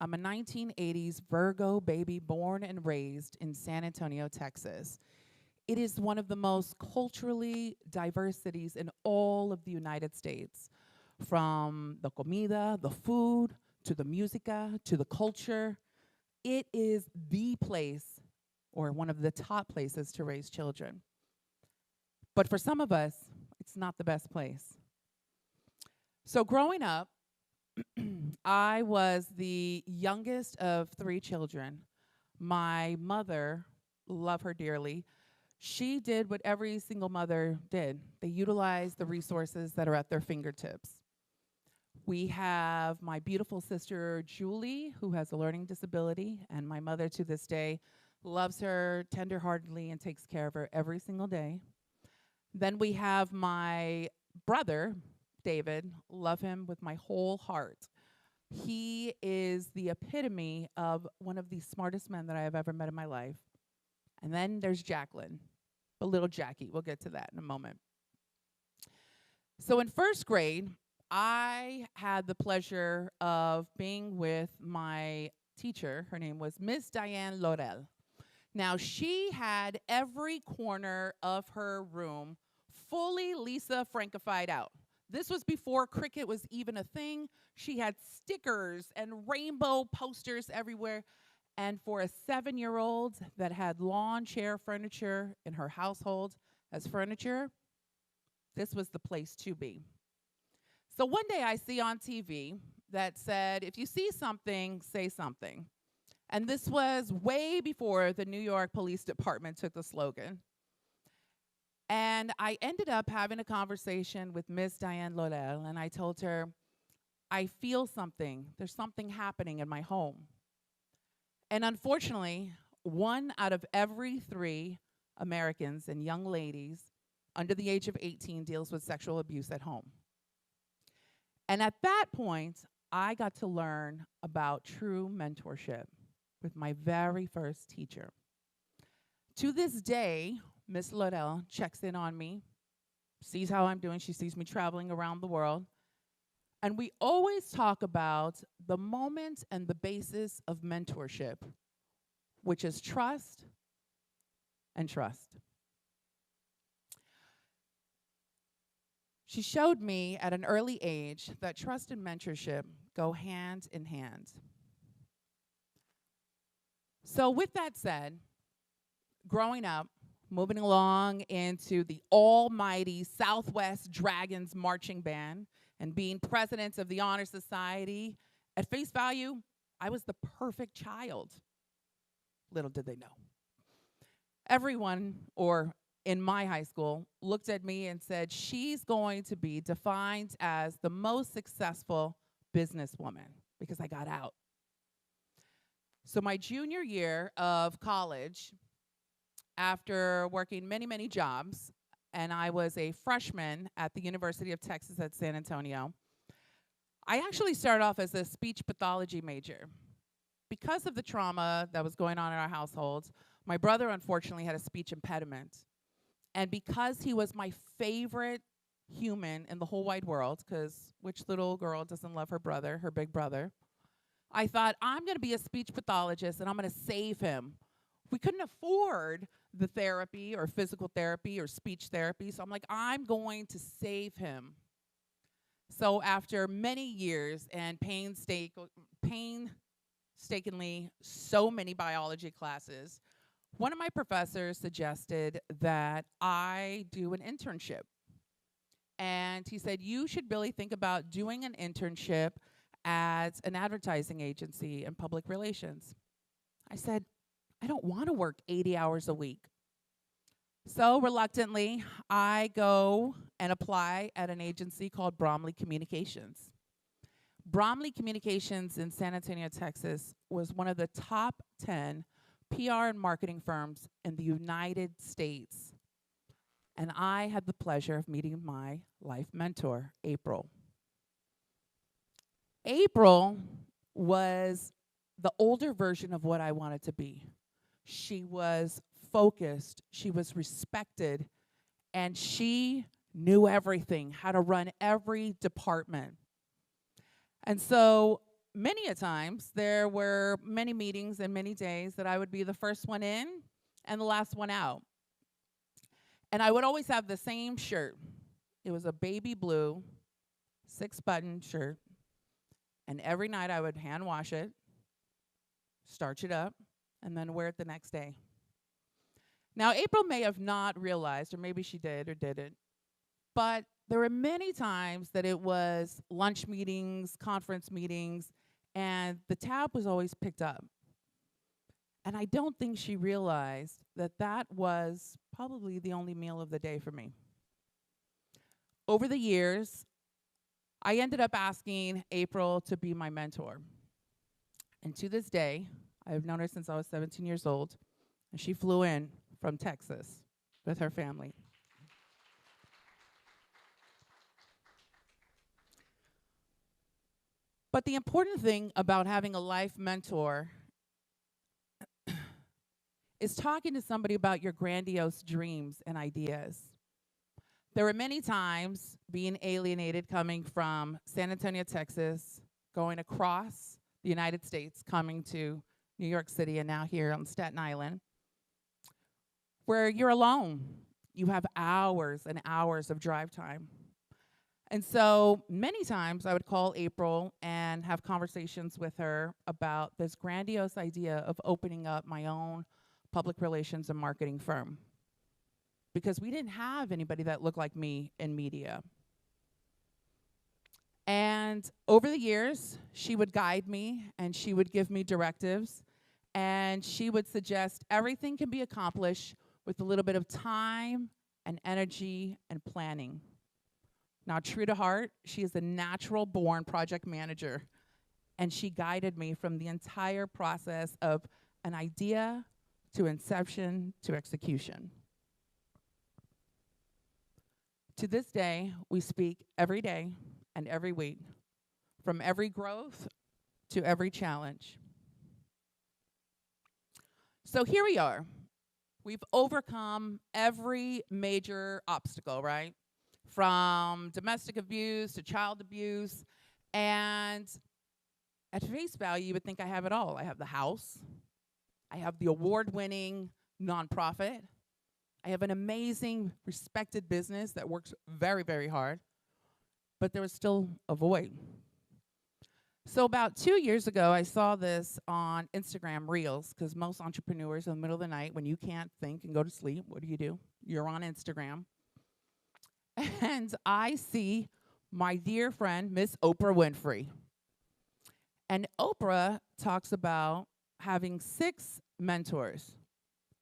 I'm a 1980s Virgo baby born and raised in San Antonio, Texas. It is one of the most culturally diverse cities in all of the United States. From the comida, the food, to the musica, to the culture. It is the place, or one of the top places to raise children. But for some of us, it's not the best place. So growing up, I was the youngest of 3 children. My mother, love her dearly, she did what every single mother did. They utilized the resources that are at their fingertips. We have my beautiful sister, Julie, who has a learning disability, and my mother to this day loves her tenderheartedly and takes care of her every single day. Then we have my brother, David, love him with my whole heart. He is the epitome of one of the smartest men that I have ever met in my life. And then there's Jaclyn, but little Jackie. We'll get to that in a moment. So in first grade, I had the pleasure of being with my teacher. Her name was Miss Diane Laurel. Now, she had every corner of her room fully Lisa Frankified out. This was before Cricut was even a thing. She had stickers and rainbow posters everywhere. And for a 7-year-old that had lawn chair furniture in her household as furniture, this was the place to be. So one day I see on TV that said, if you see something, say something. And this was way before the New York Police Department took the slogan. And I ended up having a conversation with Miss Diane Laurel, and I told her, I feel something. There's something happening in my home. And unfortunately, 1 out of every 3 Americans and young ladies under the age of 18 deals with sexual abuse at home. And at that point, I got to learn about true mentorship with my very first teacher. To this day, Miss Laurel checks in on me, sees how I'm doing. She sees me traveling around the world. And we always talk about the moment and the basis of mentorship, which is trust and trust. She showed me at an early age that trust and mentorship go hand in hand. So with that said, growing up, moving along into the almighty Southwest Dragons marching band and being president of the Honor Society, at face value, I was the perfect child. Little did they know. Everyone, or in my high school, looked at me and said, she's going to be defined as the most successful businesswoman because I got out. So my junior year of college, after working many, many jobs, and I was a freshman at the University of Texas at San Antonio, I actually started off as a speech pathology major. Because of the trauma that was going on in our household, my brother unfortunately had a speech impediment. And because he was my favorite human in the whole wide world, because which little girl doesn't love her brother, her big brother, I thought, I'm going to be a speech pathologist and I'm going to save him. We couldn't afford the therapy or physical therapy or speech therapy, so I'm like, I'm going to save him. So after many years and painstakingly so many biology classes, one of my professors suggested that I do an internship. And he said, you should really think about doing an internship at an advertising agency and public relations. I said, I don't want to work 80 hours a week. So reluctantly, I go and apply at an agency called Bromley Communications. Bromley Communications in San Antonio, Texas was one of the top 10 PR and marketing firms in the United States. And I had the pleasure of meeting my life mentor, April. April was the older version of what I wanted to be. She was focused, she was respected, and she knew everything, how to run every department. And so many a times, there were many meetings and many days that I would be the first one in and the last one out. And I would always have the same shirt. It was a baby blue 6-button shirt. And every night I would hand wash it, starch it up, and then wear it the next day. Now, April may have not realized, or maybe she did or didn't, but there were many times that it was lunch meetings, conference meetings, and the tab was always picked up. And I don't think she realized that that was probably the only meal of the day for me. Over the years, I ended up asking April to be my mentor. And to this day, I've known her since I was 17 years old, and she flew in from Texas with her family. But the important thing about having a life mentor is talking to somebody about your grandiose dreams and ideas. There were many times being alienated coming from San Antonio, Texas, going across the United States, coming to New York City, and now here on Staten Island, where you're alone. You have hours and hours of drive time. And so many times I would call April and have conversations with her about this grandiose idea of opening up my own public relations and marketing firm, because we didn't have anybody that looked like me in media. And over the years, she would guide me and she would give me directives, and she would suggest everything can be accomplished with a little bit of time and energy and planning. Now, true to heart, she is a natural-born project manager, and she guided me from the entire process of an idea to inception to execution. To this day, we speak every day and every week, from every growth to every challenge. So here we are. We've overcome every major obstacle, right? From domestic abuse to child abuse. And at face value, you would think I have it all. I have the house. I have the award-winning nonprofit. I have an amazing, respected business that works very, very hard. But there was still a void. So about 2 years ago, I saw this on Instagram Reels, because most entrepreneurs in the middle of the night, when you can't think and go to sleep, what do? You're on Instagram. And I see my dear friend, Miss Oprah Winfrey. And Oprah talks about having 6 mentors.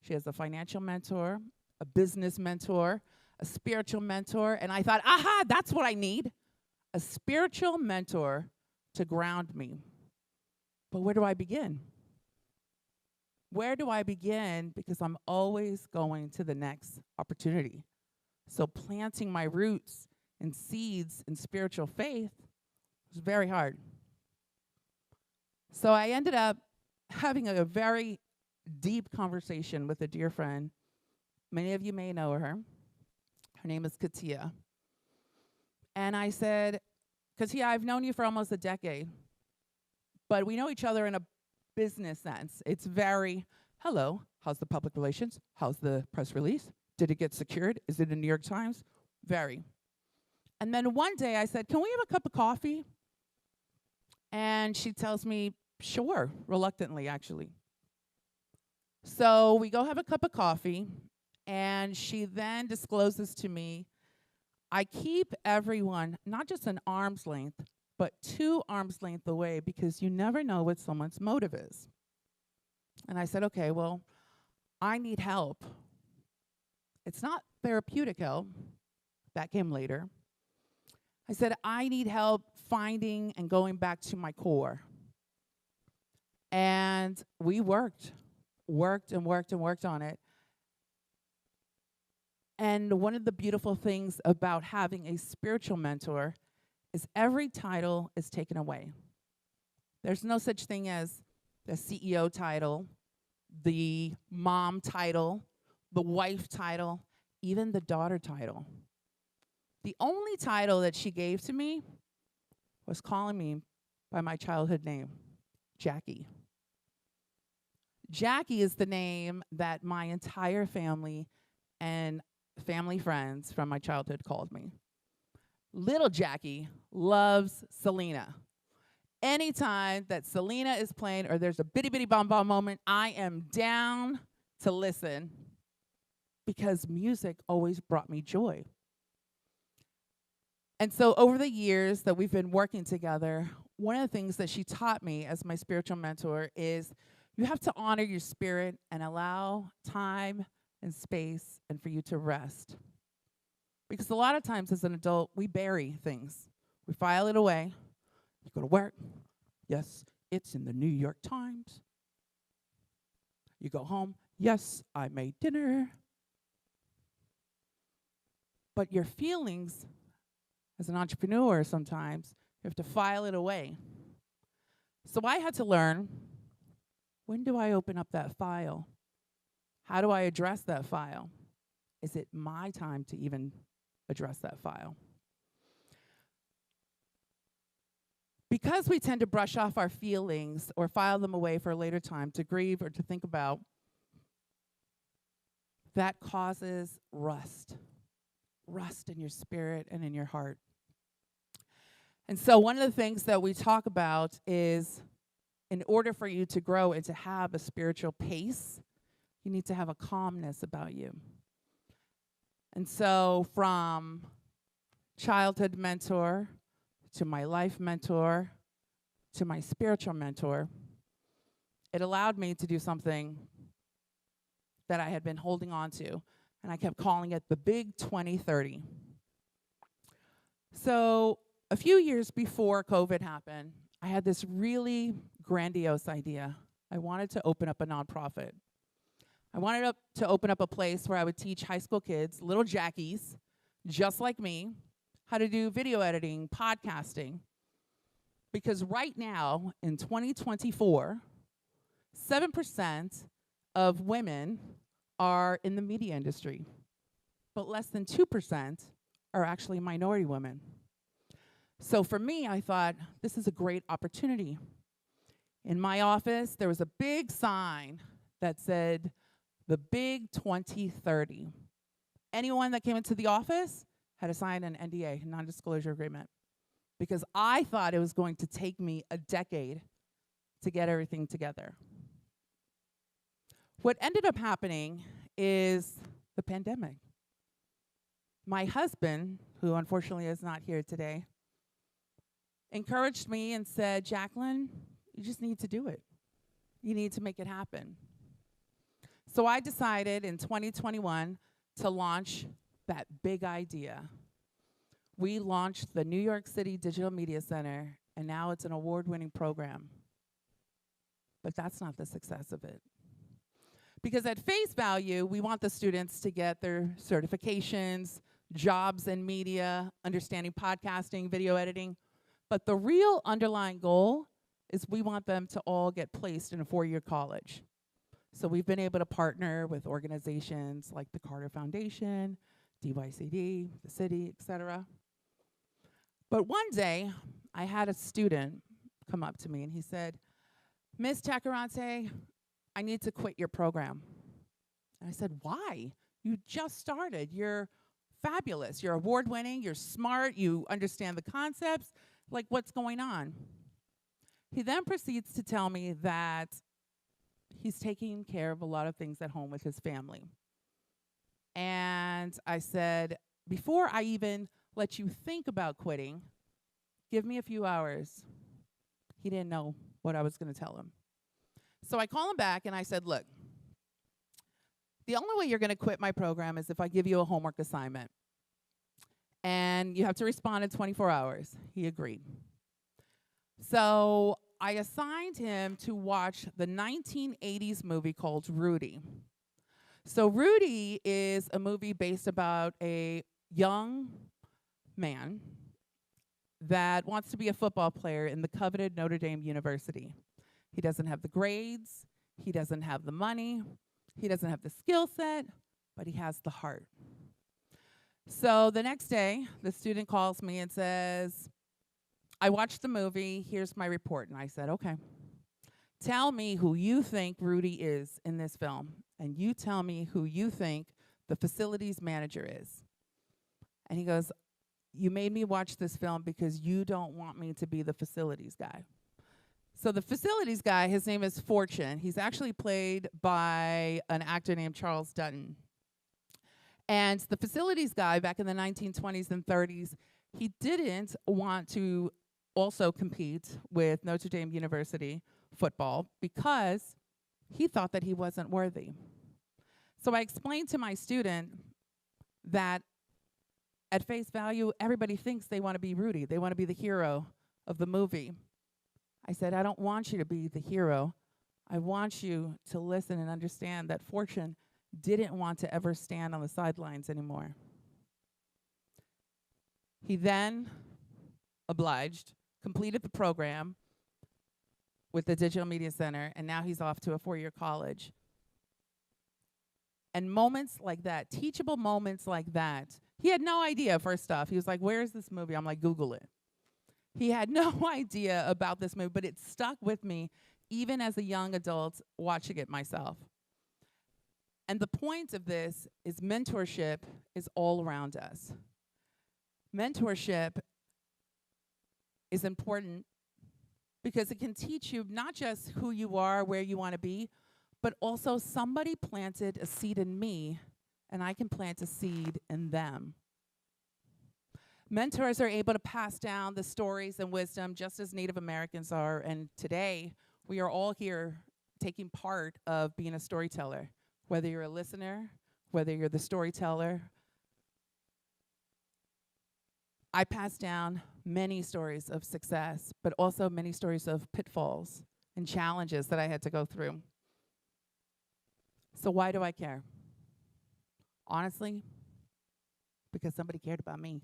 She has a financial mentor, a business mentor, a spiritual mentor, and I thought, aha, that's what I need, a spiritual mentor to ground me. But where do I begin? Where do I begin? Because I'm always going to the next opportunity. So planting my roots and seeds in spiritual faith was very hard. So I ended up having a very deep conversation with a dear friend. Many of you may know her. Her name is Katia. And I said, Katia, I've known you for almost a decade, but we know each other in a business sense. It's very, hello, how's the public relations? How's the press release? Did it get secured? Is it in New York Times? Very. And then one day I said, can we have a cup of coffee? And she tells me, sure, reluctantly, actually. So we go have a cup of coffee, and she then discloses to me, I keep everyone, not just an arm's length, but 2 arms length away, because you never know what someone's motive is. And I said, okay, well, I need help. It's not therapeutic help. That came later. I said, I need help finding and going back to my core. And we worked on it. And one of the beautiful things about having a spiritual mentor is every title is taken away. There's no such thing as the CEO title, the mom title, the wife title, even the daughter title. The only title that she gave to me was calling me by my childhood name, Jackie. Jackie is the name that my entire family and family friends from my childhood called me. Little Jackie loves Selena. Anytime that Selena is playing or there's a bitty bitty bomb bomb moment, I am down to listen because music always brought me joy. And so over the years that we've been working together, one of the things that she taught me as my spiritual mentor is you have to honor your spirit and allow time and space and for you to rest. Because a lot of times as an adult, we bury things. We file it away. You go to work. Yes, it's in the New York Times. You go home. Yes, I made dinner. But your feelings, as an entrepreneur sometimes, you have to file it away. So I had to learn, when do I open up that file? How do I address that file? Is it my time to even address that file? Because we tend to brush off our feelings or file them away for a later time to grieve or to think about, that causes rust in your spirit and in your heart. And so one of the things that we talk about is, in order for you to grow and to have a spiritual pace, you need to have a calmness about you. And so from childhood mentor to my life mentor to my spiritual mentor, it allowed me to do something that I had been holding on to, and I kept calling it the Big 2030. So a few years before COVID happened, I had this really grandiose idea. I wanted to open up a nonprofit. I wanted to open up a place where I would teach high school kids, little Jackies, just like me, how to do video editing, podcasting. Because right now, in 2024, 7% of women are in the media industry, but less than 2% are actually minority women. So for me, I thought, this is a great opportunity. In my office, there was a big sign that said, the Big 2030. Anyone that came into the office had to sign an NDA, non-disclosure agreement, because I thought it was going to take me a decade to get everything together. What ended up happening is the pandemic. My husband, who unfortunately is not here today, encouraged me and said, Jaclyn, you just need to do it. You need to make it happen. So I decided in 2021 to launch that big idea. We launched the New York City Digital Media Center, and now it's an award-winning program. But that's not the success of it. Because at face value, we want the students to get their certifications, jobs in media, understanding podcasting, video editing. But the real underlying goal is we want them to all get placed in a 4-year college. So we've been able to partner with organizations like the Carter Foundation, DYCD, the city, et cetera. But one day, I had a student come up to me and he said, Miss Tacoronte, I need to quit your program. And I said, why? You just started. You're fabulous. You're award-winning. You're smart. You understand the concepts. Like, what's going on? He then proceeds to tell me that he's taking care of a lot of things at home with his family. And I said, before I even let you think about quitting, give me a few hours. He didn't know what I was going to tell him. So I call him back and I said, look, the only way you're going to quit my program is if I give you a homework assignment. And you have to respond in 24 hours. He agreed. So I assigned him to watch the 1980s movie called Rudy. So Rudy is a movie based about a young man that wants to be a football player in the coveted Notre Dame University. He doesn't have the grades, he doesn't have the money, he doesn't have the skill set, but he has the heart. So the next day, the student calls me and says, I watched the movie. Here's my report. And I said, okay, tell me who you think Rudy is in this film. And you tell me who you think the facilities manager is. And he goes, you made me watch this film because you don't want me to be the facilities guy. So the facilities guy, his name is Fortune. He's actually played by an actor named Charles Dutton. And the facilities guy back in the 1920s and 30s, he didn't want to also compete with Notre Dame University football because he thought that he wasn't worthy. So I explained to my student that at face value, everybody thinks they want to be Rudy. They want to be the hero of the movie. I said, I don't want you to be the hero. I want you to listen and understand that Fortune didn't want to ever stand on the sidelines anymore. He then obliged, completed the program with the Digital Media Center, and now he's off to a 4-year college. And moments like that, teachable moments like that, he had no idea, first off. He was like, where is this movie? I'm like, Google it. He had no idea about this movie, but it stuck with me even as a young adult watching it myself. And the point of this is mentorship is all around us. Mentorship is important because it can teach you not just who you are, where you want to be, but also somebody planted a seed in me, and I can plant a seed in them. Mentors are able to pass down the stories and wisdom just as Native Americans are, and today we are all here taking part of being a storyteller, whether you're a listener, whether you're the storyteller. I pass down many stories of success, but also many stories of pitfalls and challenges that I had to go through. So why do I care? Honestly, because somebody cared about me.